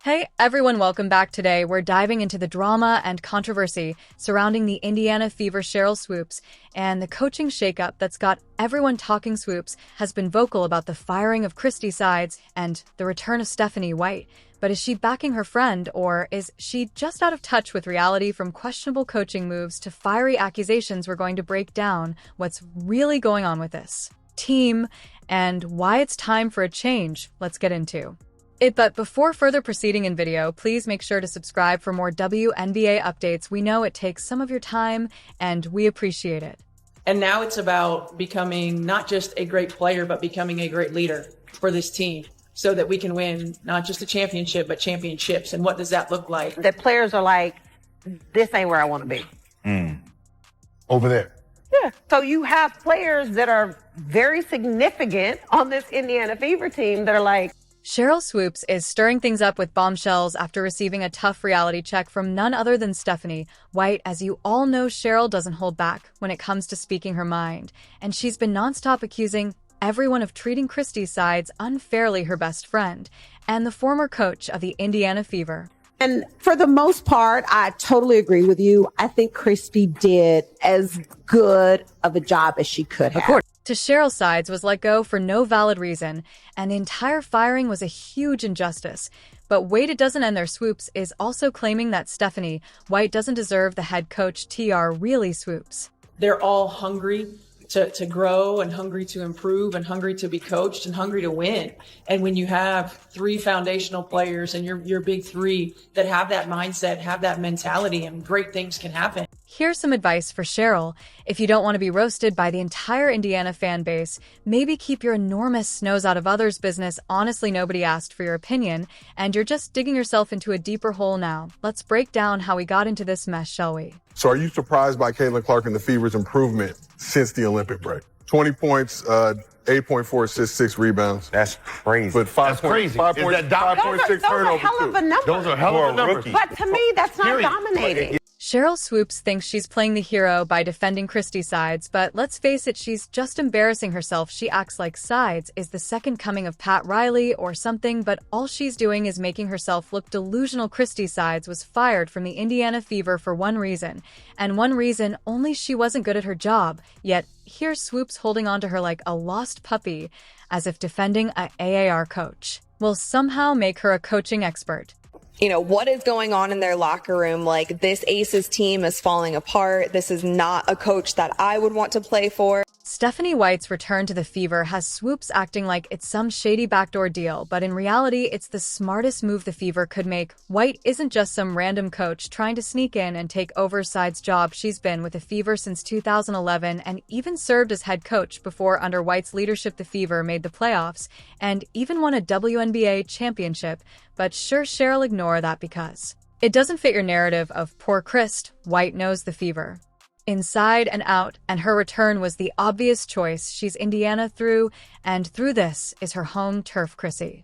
Hey everyone, welcome back. Today we're diving into the drama and controversy surrounding the Indiana Fever Sheryl Swoopes and the coaching shakeup that's got everyone talking. Swoopes has been vocal about the firing of Christy Sides and the return of Stephanie White. But is she backing her friend, or is she just out of touch with reality? From questionable coaching moves to fiery accusations, we're going to break down what's really going on with this team and why it's time for a change. Let's get into it. But before further proceeding in video, please make sure to subscribe for more WNBA updates. We know it takes some of your time and we appreciate it. And now it's about becoming not just a great player, but becoming a great leader for this team so that we can win not just a championship, but championships. And what does that look like? That players are like, this ain't where I want to be. Over there. Yeah. So you have players that are very significant on this Indiana Fever team that are like, Sheryl Swoopes is stirring things up with bombshells after receiving a tough reality check from none other than Stephanie White. As you all know, Sheryl doesn't hold back when it comes to speaking her mind, and she's been nonstop accusing everyone of treating Christy Sides unfairly, her best friend, and the former coach of the Indiana Fever. And for the most part, I totally agree with you. I think Christy did as good of a job as she could have. To Sheryl, Sides was let go for no valid reason, and the entire firing was a huge injustice. But wait, it doesn't end there. Swoopes is also claiming that Stephanie White doesn't deserve the head coach TR. Really, Swoopes? They're all hungry to grow and hungry to improve and hungry to be coached and hungry to win. And when you have three foundational players and your big three that have that mindset, have that mentality, and great things can happen. Here's some advice for Sheryl. If you don't want to be roasted by the entire Indiana fan base, maybe keep your enormous nose out of others' business. Honestly, nobody asked for your opinion, and you're just digging yourself into a deeper hole now. Let's break down how we got into this mess, shall we? So are you surprised by Caitlin Clark and the Fever's improvement since the Olympic break? 20 points, 8.4 assists, 6 rebounds. That's crazy. But 5.6 those are turnovers hell of too. a number. Those are hell of a numbers. But to me, that's not dominating. Sheryl Swoopes thinks she's playing the hero by defending Christy Sides, but let's face it, she's just embarrassing herself. She acts like Sides is the second coming of Pat Riley or something, but all she's doing is making herself look delusional. Christy Sides was fired from the Indiana Fever for one reason, and one reason only: she wasn't good at her job. Yet here's Swoopes holding on to her like a lost puppy, as if defending a AAR coach will somehow make her a coaching expert. You know, what is going on in their locker room? Like, this Aces team is falling apart. This is not a coach that I would want to play for. Stephanie White's return to the Fever has Swoopes acting like it's some shady backdoor deal, but in reality, it's the smartest move the Fever could make. White isn't just some random coach trying to sneak in and take over Sides' job. She's been with the Fever since 2011 and even served as head coach before. Under White's leadership, the Fever made the playoffs and even won a WNBA championship. But sure, Sheryl, ignore that because it doesn't fit your narrative of poor Christ. White knows the Fever inside and out, and her return was the obvious choice. She's Indiana through and through. This is her home turf. Chrissy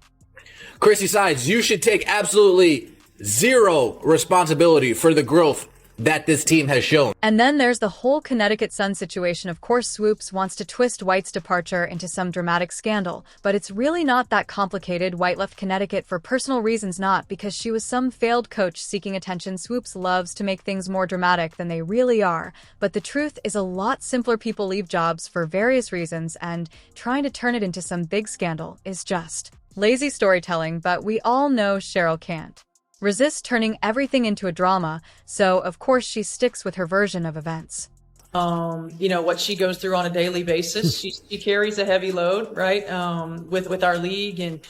Sides, you should take absolutely zero responsibility for the growth that this team has shown. And then there's the whole Connecticut Sun situation. Of course, Swoopes wants to twist White's departure into some dramatic scandal, but it's really not that complicated. White left Connecticut for personal reasons, not because she was some failed coach seeking attention. Swoopes loves to make things more dramatic than they really are, but the truth is a lot simpler. People leave jobs for various reasons, and trying to turn it into some big scandal is just lazy storytelling. But we all know Sheryl can't resist turning everything into a drama, so of course she sticks with her version of events. You know, what she goes through on a daily basis. She carries a heavy load, right? With our league and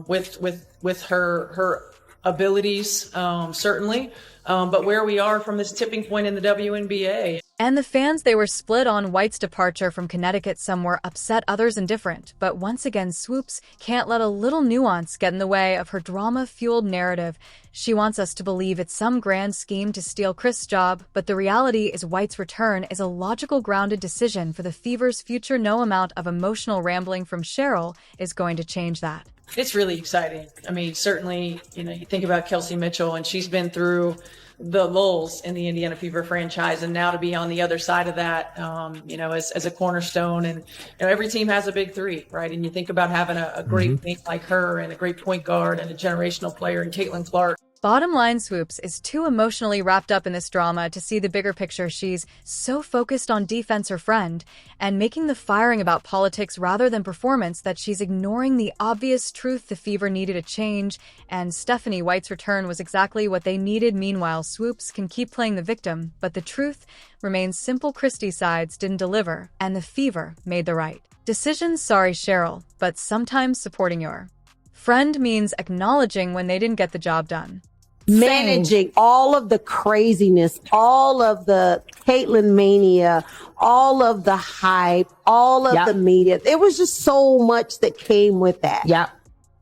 with her abilities, certainly. But where we are from this tipping point in the WNBA. And the fans, they were split on White's departure from Connecticut. Some were upset, others indifferent. But once again, Swoopes can't let a little nuance get in the way of her drama-fueled narrative. She wants us to believe it's some grand scheme to steal Chris' job, but the reality is White's return is a logical, grounded decision for the Fever's future. No amount of emotional rambling from Sheryl is going to change that. It's really exciting. I mean, certainly, you know, you think about Kelsey Mitchell, and she's been through the lulls in the Indiana Fever franchise, and now to be on the other side of that, as a cornerstone. And every team has a big three, right? And you think about having a great wing like her, and a great point guard, and a generational player in Caitlin Clark. Bottom line, Swoopes is too emotionally wrapped up in this drama to see the bigger picture. She's so focused on defense her friend and making the firing about politics rather than performance that she's ignoring the obvious truth the Fever needed a change, and Stephanie White's return was exactly what they needed. Meanwhile, Swoopes can keep playing the victim, but the truth remains simple. Christie's sides didn't deliver, and the Fever made the right decisions. Sorry, Sheryl, but sometimes supporting your friend means acknowledging when they didn't get the job done. Managing all of the craziness, all of the Caitlyn mania, all of the hype, all of the media. There was just so much that came with that. Yep.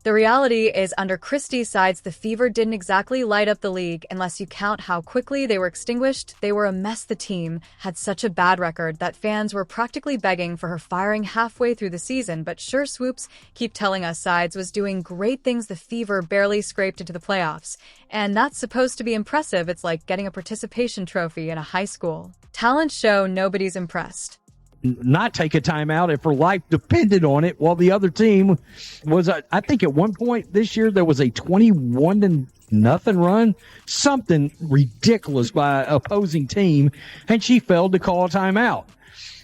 The reality is, under Christie's sides, the Fever didn't exactly light up the league unless you count how quickly they were extinguished. They were a mess. The team had such a bad record that fans were practically begging for her firing halfway through the season. But sure, Swoopes keep telling us sides was doing great things. The Fever barely scraped into the playoffs, and that's supposed to be impressive. It's like getting a participation trophy in a high school talent show. Nobody's impressed. Not take a timeout if her life depended on it, while the other team was, I think at one point this year, there was a 21-0 run, something ridiculous by opposing team, and she failed to call a timeout.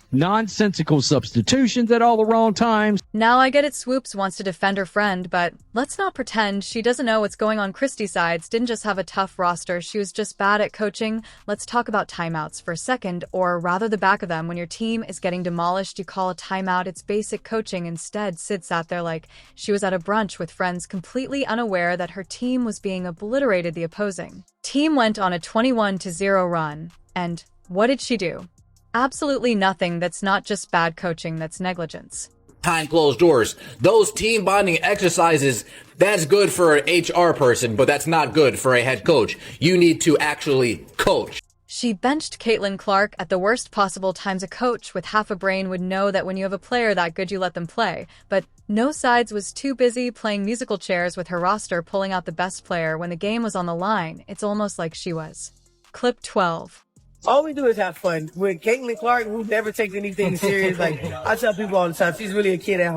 Nonsensical substitutions at all the wrong times. Now I get it, Swoopes wants to defend her friend, but let's not pretend she doesn't know what's going on. Christie's sides didn't just have a tough roster, she was just bad at coaching. Let's talk about timeouts for a second, or rather the back of them. When your team is getting demolished, you call a timeout. It's basic coaching. Instead, Sid sat there like she was at a brunch with friends, completely unaware that her team was being obliterated. The opposing team went on a 21-0 run, and what did she do? Absolutely nothing. That's not just bad coaching, that's negligence. Behind closed doors, those team bonding exercises, that's good for an HR person, but that's not good for a head coach. You need to actually coach. She benched Caitlin Clark at the worst possible times. A coach with half a brain would know that when you have a player that good, you let them play. But no sides was too busy playing musical chairs with her roster, pulling out the best player when the game was on the line. It's almost like she was. Clip 12. All we do is have fun. With Caitlin Clark, we never take anything serious. Like I tell people all the time, she's really a kid at home.